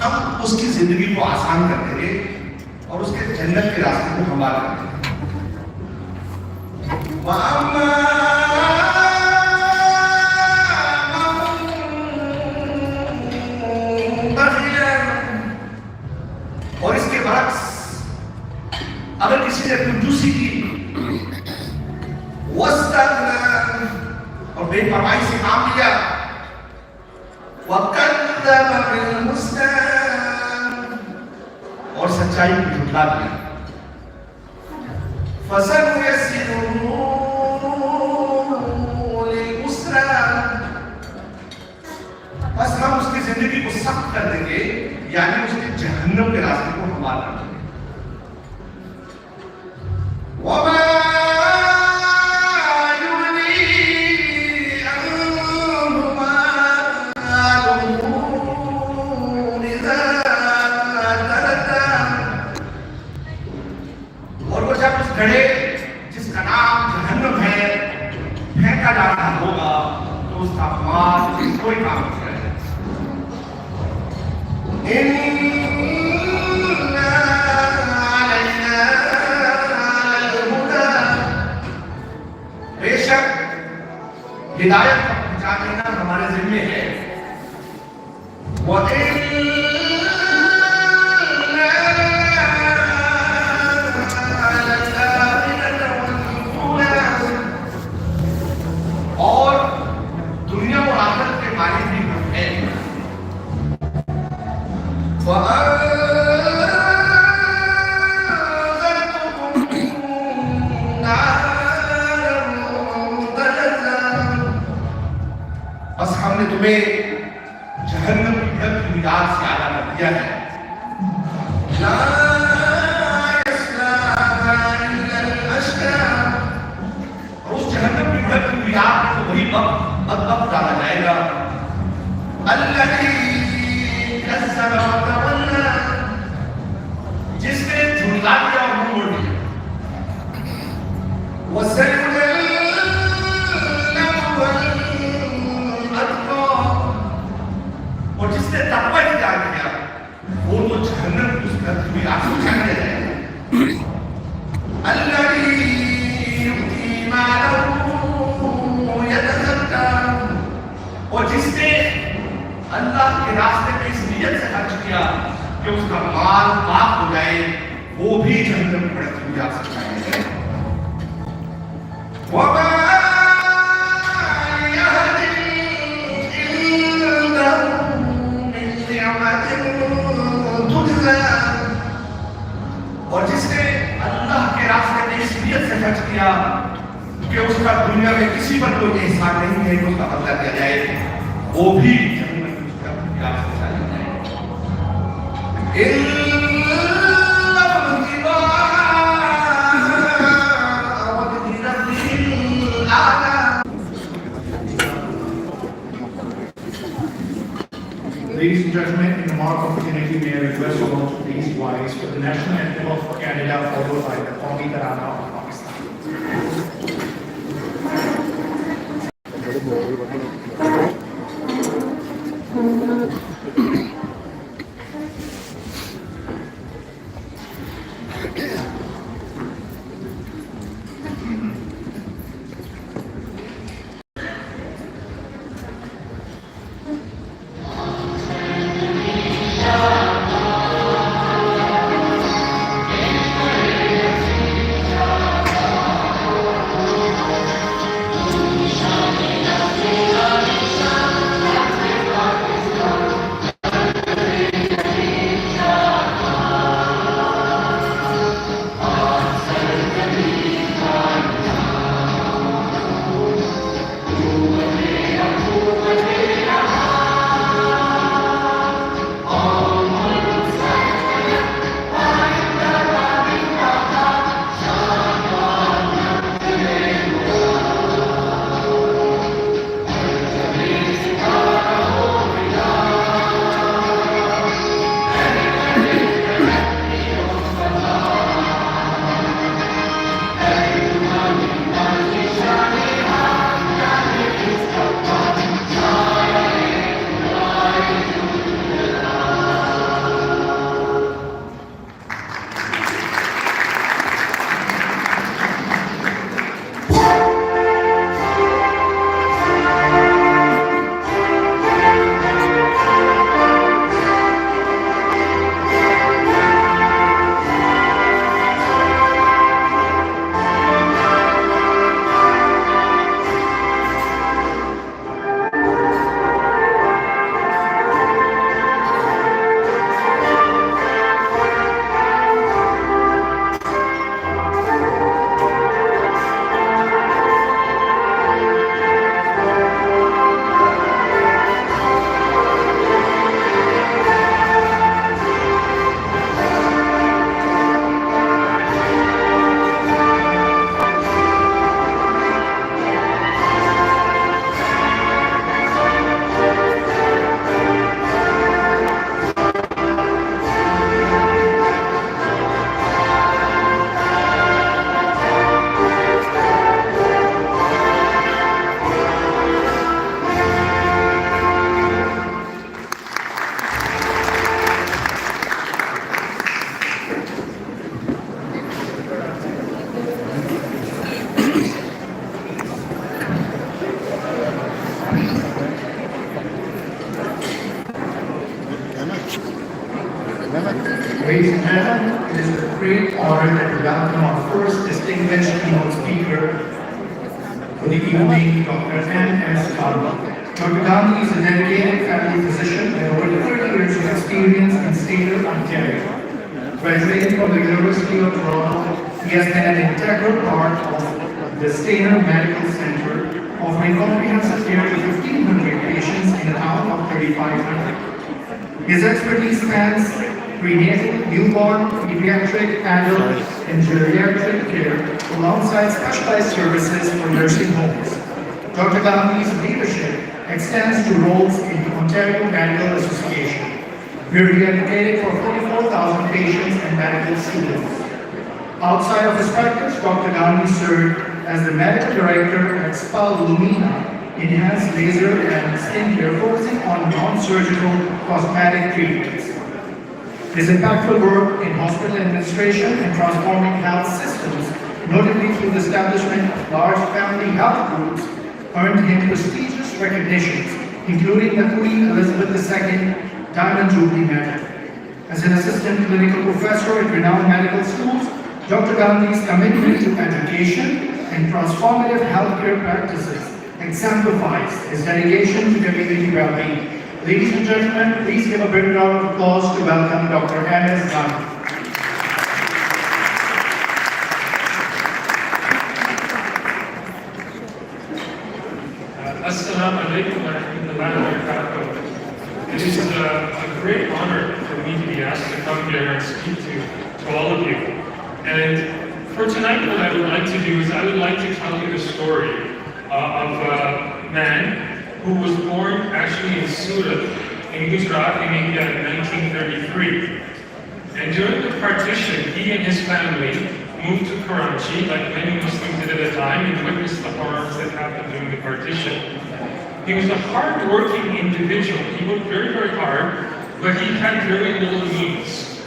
हम उसकी जिंदगी को आसान कर देंगे और उसके जन्नत के रास्ते को हमवार कर देंगे। और इसके बरक्स अगर किसी ने कंजूसी की और बेपरवाही से काम लिया और सच्चाई को झुठला दिया, बस हम उसकी जिंदगी को सख्त कर देंगे, यानी उसके जहन्नम के रास्ते को हमवार कर देंगे। और वो जब उस घड़े जिसका नाम जहन्नम है फेंका जाना होगा तो उसका माल कोई काम नहीं करेगा। बेशक हिदायत तक पहुंचा देना हमारे जिम्मे है। और दुनिया और आखिरत के मालिक भी हम हैं। बस हमने तुम्हें जहन्नम की भड़कती हुई आग से आगाह कर दिया है। और उस जहन्नम की भड़कती हुई आग में तो वही वक्त डाला जाएगा जिसने झुठला दिया और मुंह मोड़ दिया। और जिसने तकवा इख्तियार किया वो तो जहन्नम की उस भड़कती हुई आग से छाया जाएगा। और जिसने अल्लाह के रास्ते में इस नियत से खर्च किया कि उसका माल पाक हो जाए, वो भी जहन्नम में भड़कती हुई आग से छाया जाएगा। और जिसने अल्लाह के रास्ते में इस नियत से खर्च किया कि उसका दुनिया में किसी पर कोई एहसान नहीं है कि उसका बदला दिया जाए, वो भी जहन्नम में उसका आग से छाया जाएगा। Ladies and gentlemen, in the mark of unity, may I request you all to please rise for the national anthem of Canada, followed by the Qawmi Tarana of Pakistan. Ladies and gentlemen, it is a great honor that we welcome our first distinguished keynote speaker for the evening, Dr. N.S. Gandhi. Dr. Gandhi is a dedicated family physician with over 30 years of experience in Stater, Ontario. Graduating from the University of Toronto, he has been an integral part of the Stater Medical Center, offering comprehensive care to 1,500 patients in a town of 3,500. His expertise spans prenatal, newborn, pediatric, adult, and geriatric care, alongside specialized services for nursing homes. Dr. Gandhi's leadership extends to roles in the Ontario Medical Association, where he advocated for 44,000 patients and medical students. Outside of his practice, Dr. Gandhi served as the medical director at Spa Lumina, enhanced laser and skincare, focusing on non-surgical cosmetic treatments. His impactful work in hospital administration and transforming health systems, notably through the establishment of large family health groups, earned him prestigious recognitions, including the Queen Elizabeth II Diamond Jubilee Medal. As an assistant clinical professor at renowned medical schools, Dr. Gandhi's commitment to education and transformative healthcare practices exemplifies his dedication to community well-being. Ladies and gentlemen, please give a big round of applause to welcome Dr. N.S. Gandhi. Assalamu alaikum wa rahmatullahi wa barakatuh. It is a great honor for me to be asked to come here and speak to all of you. And for tonight, what I would like to do is I would like to tell you the story of a man who was born actually in Surat, in Gujarat, in India in 1933. And during the partition, he and his family moved to Karachi, like many Muslims did at the time, and witnessed the harms that happened during the partition. He was a hard-working individual. He worked very, very hard, but he had very little means.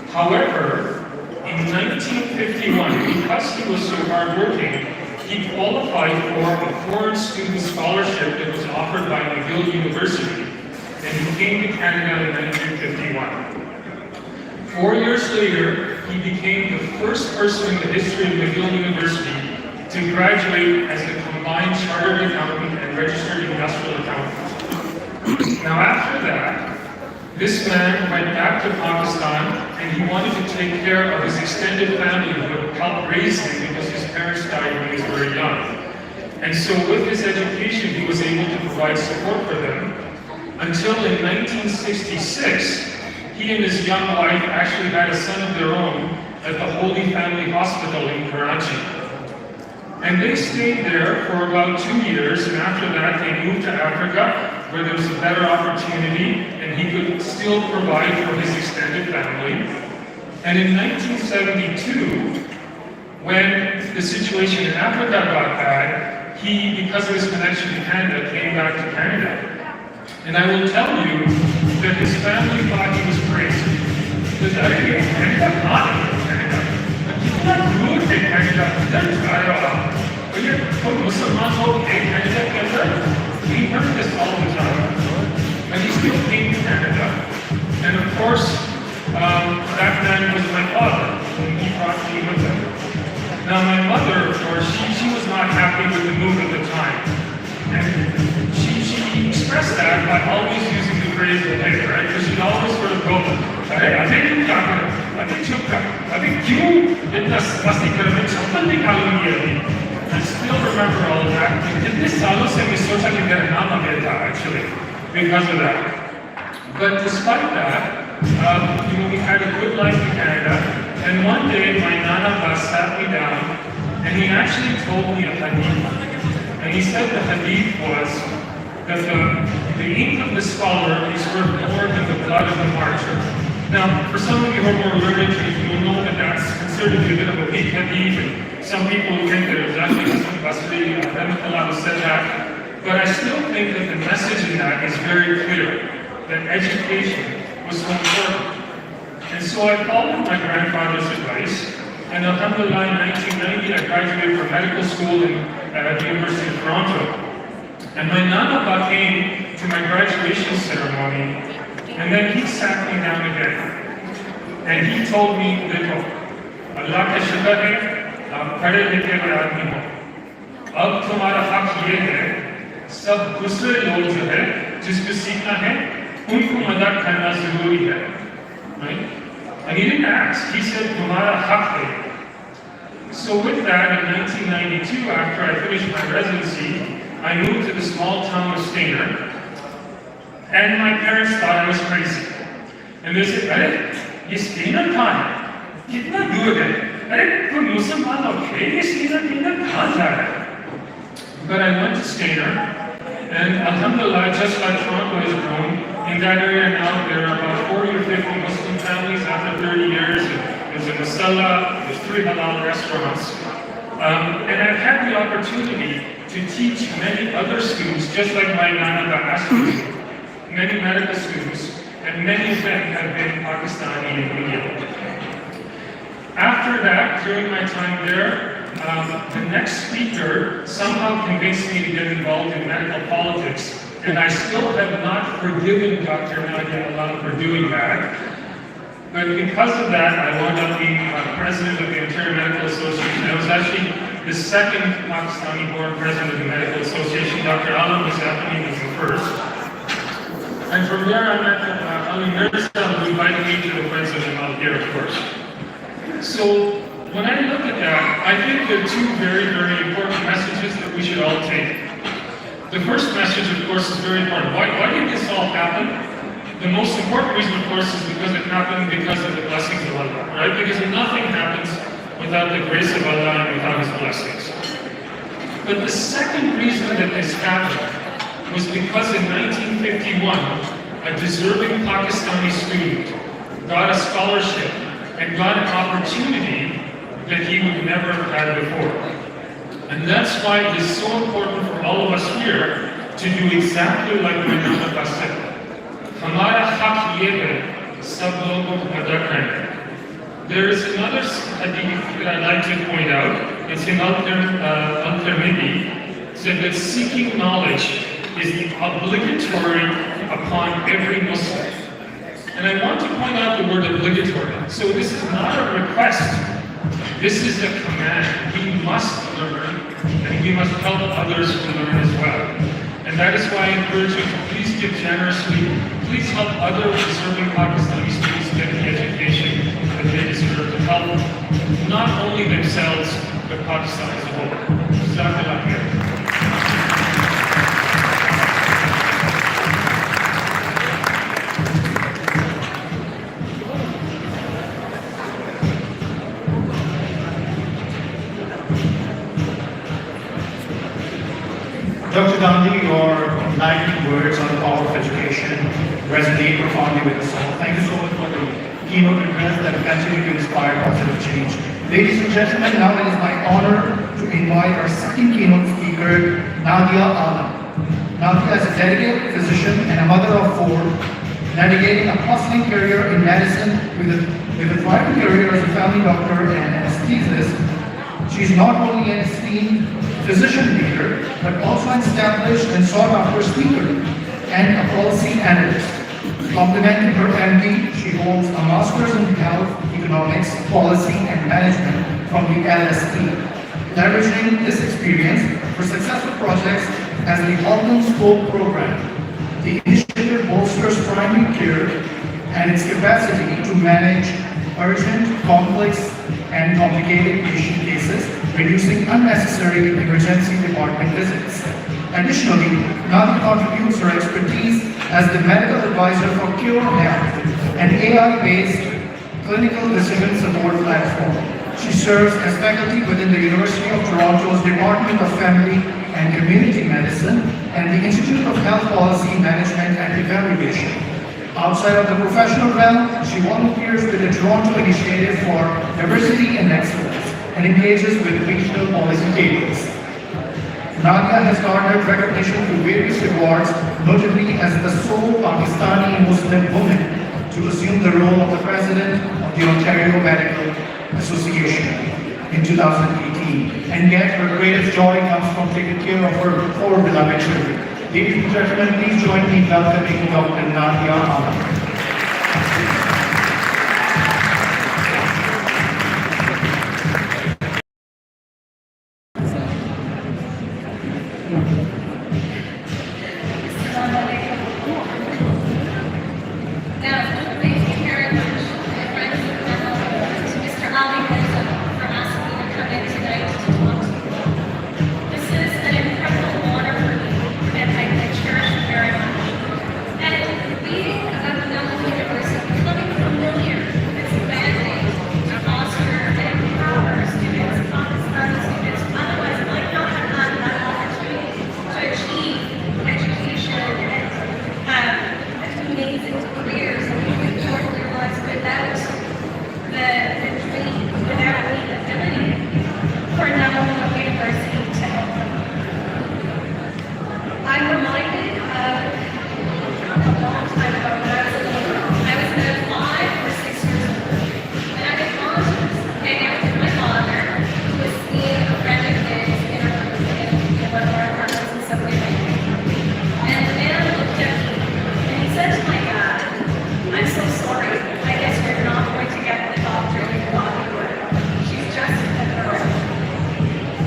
However, in 1951, because he was so hardworking, he qualified for a foreign student scholarship that was offered by McGill University, and he came to Canada in 1951. 4 years later, he became the first person in the history of McGill University to graduate as a combined chartered accountant and registered industrial accountant. Now after that, this man went back to Pakistan and he wanted to take care of his extended family who had helped raise him because his parents died when he was very young. And so with his education, he was able to provide support for them until in 1966, he and his young wife actually had a son of their own at the Holy Family Hospital in Karachi. And they stayed there for about 2 years, and after that they moved to Africa, where there was a better opportunity, and he could still provide for his extended family. And in 1972, when the situation in Africa got bad, he, because of his connection to Canada, came back to Canada. And I will tell you that his family thought he was crazy. Because I think Canada, not in Canada. He's not good in Canada. That's but you're Muslims okay, Canada, Canada. We heard this all the time. And he still came to Canada. And of course, that man was my father, and he brought me with him. Now my mother, of course, she was not happy with the move at the time. And she expressed that by always using the phrase "hey," right? Because she'd always sort of go, "Hey, I think you did this masti karne chapal nikhalungi." I still remember all of that. Itne saalon se main socha ki mera naam aa gaya tha actually because of that. But despite that, we had a good life in Canada. And one day, my Nana Bas sat me down, and he actually told me a hadith. And he said the hadith was that the ink of the scholar is worth more than the blood of the martyr. Now, for some of you who are more learned, you will know that that's considered to be a bit of a weak hadith, and some people who think that it was actually Hassan Basri, who said that. But I still think that the message in that is very clear, that education was so important. And so I followed my grandfather's advice, and alhamdulillah, in 1990, I graduated from medical school at the University of Toronto. And my Nana came to my graduation ceremony, and then he sat me down again. and he told me, देखो, अल्लाह का शुक्र है, आप पढ़े लिखे हुए आदमी हो। अब तुम्हारा हक ये है, सब दूसरे लोग जो है, जिसको सीखना है, उनको मदद करना जरूरी है, right? And he didn't ask. He said, तुम्हारा हक है. So with that, in 1992, after I finished my residency, I moved to the small town of Stainer, and my parents thought I was crazy. And they said, अरे ये Stainer कहाँ है? कितना दूर है? अरे कोई मुसलमान लोग है ये Stainer कहाँ जा रहा है? But I went to Stainer, and alhamdulillah, just like Toronto has grown, in that area now there are about 40 or 50 Muslim families after 30 years. There's a masala, there's 3 halal restaurants. And I've had the opportunity to teach many other students, just like my Nana asked me, many medical students, and many of them have been Pakistani and Indian. After that, during my time there, the next speaker somehow convinced me to get involved in medical politics, and I still have not forgiven Dr. Nadia Allah for doing that. But because of that, I wound up being president of the Interior Medical Association. I was actually the second Pakistani-born president of the Medical Association. Dr. Alam Muzaffani was the first. And from there, I met Ali Mirza, who invited me to the Friends of Namal here, of course. So when I look at that, I think there are 2 very, very important messages that we should all take. The first message, of course, is very important. Why did this all happen? The most important reason, of course, is because it happened because of the blessings of Allah, right? Because nothing happens without the grace of Allah and without His blessings. But the second reason that this happened was because in 1951, a deserving Pakistani student got a scholarship and got an opportunity that he would never have had before. And that's why it is so important for all of us here to do exactly like my Nana said. हमारा हक ये है सब लोगों को अदा करना. There is another hadith that I'd like to point out. It's in Al-Tirmidhi. Said that seeking knowledge is obligatory upon every Muslim. And I want to point out the word obligatory. So this is not a request. This is a command. We must learn, and we must help others to learn as well. And that is why I encourage you to please give generously. Please help other deserving Pakistani students get the education that they deserve to help not only themselves, but Pakistan as a whole. Jazakallah khair. Dr. Gandhi, your enlightening words on the power of education resonate profoundly with us all. Thank you so much for the keynote address that will continue to inspire positive change. Ladies and gentlemen, now it is my honor to invite our second keynote speaker, Nadia Alam. Nadia is a dedicated physician and a mother of 4, navigating a hustling career in medicine with a thriving career as a family doctor and anesthetist. She is not only an esteemed physician leader, but also an established and sought-after speaker and a policy analyst. Complementing her MD, she holds a master's in health, economics, policy, and management from the LSE, leveraging this experience for successful projects as the Holden Scope program. The initiative bolsters primary care and its capacity to manage urgent, complex, and complicated patient cases, reducing unnecessary emergency department visits. Additionally, Nadia contributes her expertise as the medical advisor for Cure Health, an AI-based clinical decision support platform. She serves as faculty within the University of Toronto's Department of Family and Community Medicine and the Institute of Health Policy Management and Evaluation. Outside of the professional realm, she volunteers with the Toronto Initiative for Diversity and Excellence and engages with regional policy takers. Nadia has garnered recognition through various awards, notably as the sole Pakistani Muslim woman to assume the role of the president of the Ontario Medical Association in 2018. And yet her greatest joy comes from taking care of her 4 beloved children. Ladies and gentlemen, please join me in welcoming Dr. Nadia Alam. I'm reminded of a long time ago when I was a little girl. I was about 5 or 6 years old. And I had gone to hang out with my father, who was seeing a friend of his in one of our apartments in Subway Lane. And the man looked at me and he said to my dad, "I'm so sorry. I guess you're not going to get the doctor you thought you would. She's just a girl."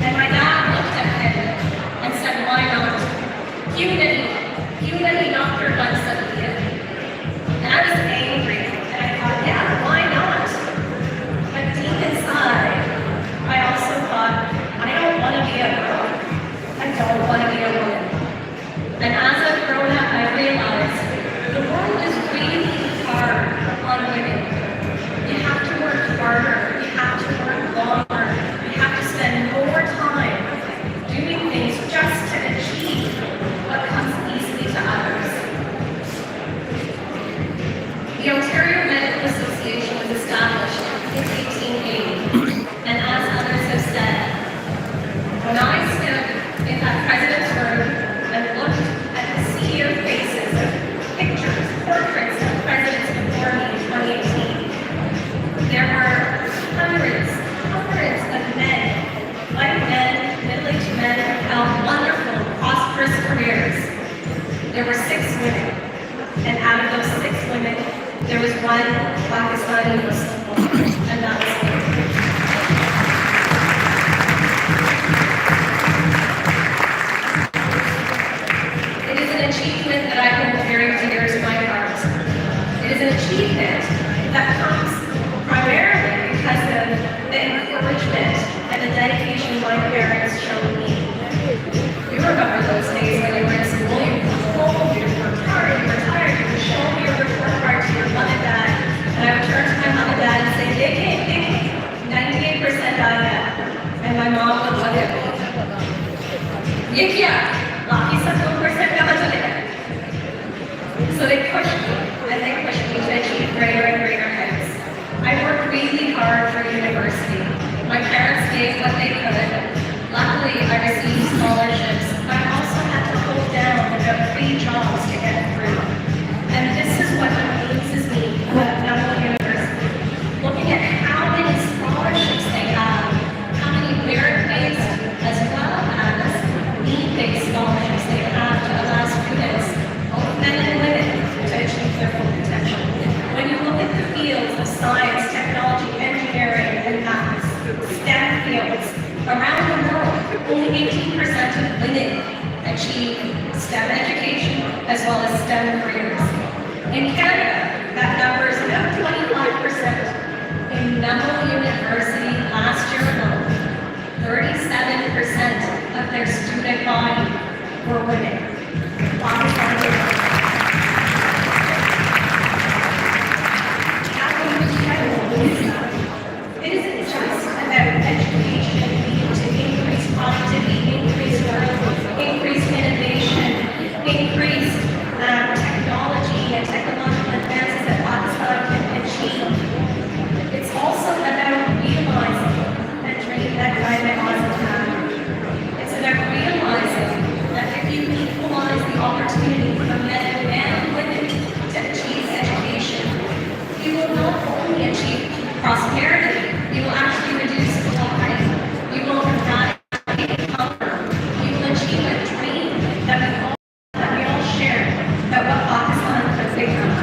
And my dad looked at him and said, "Why not? Humanity doctor once said it." And I was angry. And I thought, yeah, why not? But deep inside, I also thought, I don't want to be a girl. I don't want to be a woman. And as I've grown up, I realized the world is really hard on women. You have to work harder. You have to work longer. You have to spend more time doing things just to achieve what comes easily to others. The Ontario Medical Association was established in 1880, and as others have said, when I stood in that president's room and looked at the sea of faces, of pictures, portraits of presidents before me in 2018, there were hundreds of men, white men, middle-aged men who held wonderful, prosperous careers. There were 6 women, and out of those 6 women, there was one Pakistani Muslim woman, and that was me. It is an achievement that I hold very dear to my heart. It is an achievement that comes primarily because of the encouragement and the dedication my parents showed me. You remember those days when you were in school, you were home, you worked hard, you were tired, you would show me your report card to your mom and dad, and I would turn to my mom and dad and say, they came, 98% out of that. And my mom would look at me. Ye kya? Baki sab 2% kahan chale gaye? So they pushed me, and they pushed me to achieve greater and greater heights. I worked really hard for university. My parents gave what they could. Luckily, I received scholarships, but I also had to hold down about 3 jobs to get through. And this is what amazes me about Namal University. Looking at how many scholarships they have, how many merit-based as well as need-based scholarships they have to allow students, both men and women, to achieve their full potential. When you look at the fields of science, technology, engineering, and math, STEM fields, around the world, only 18% of women achieve STEM education as well as STEM careers. In Canada, that number is about 25%. In Namal University last year alone, 37% of their student body were women. It isn't just about education, to increase productivity, increase growth, increase innovation, increase technology and technological advances that Pakistan can achieve. It's also about realizing that dream that Namal had. It's about realizing that if you equalize the opportunity for men and women to achieve education, you will not only achieve prosperity, you will actually reduce poverty, you will eradicate hunger, you will achieve a dream that we all share about what Pakistan could become.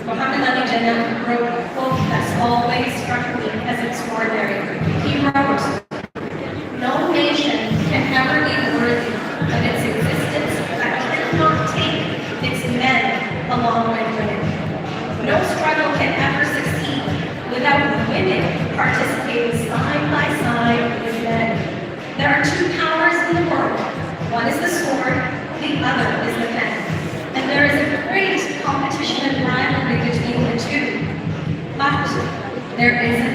Muhammad Ali Jinnah wrote a quote that's always struck me as extraordinary. He wrote, "No nation can ever be worthy of its existence that cannot take its men along with women. No struggle can ever succeed without women participating side by side with men. There are 2 powers in the world. One is the sword, the other is the pen. And there is a great competition and rivalry between the 2. But there is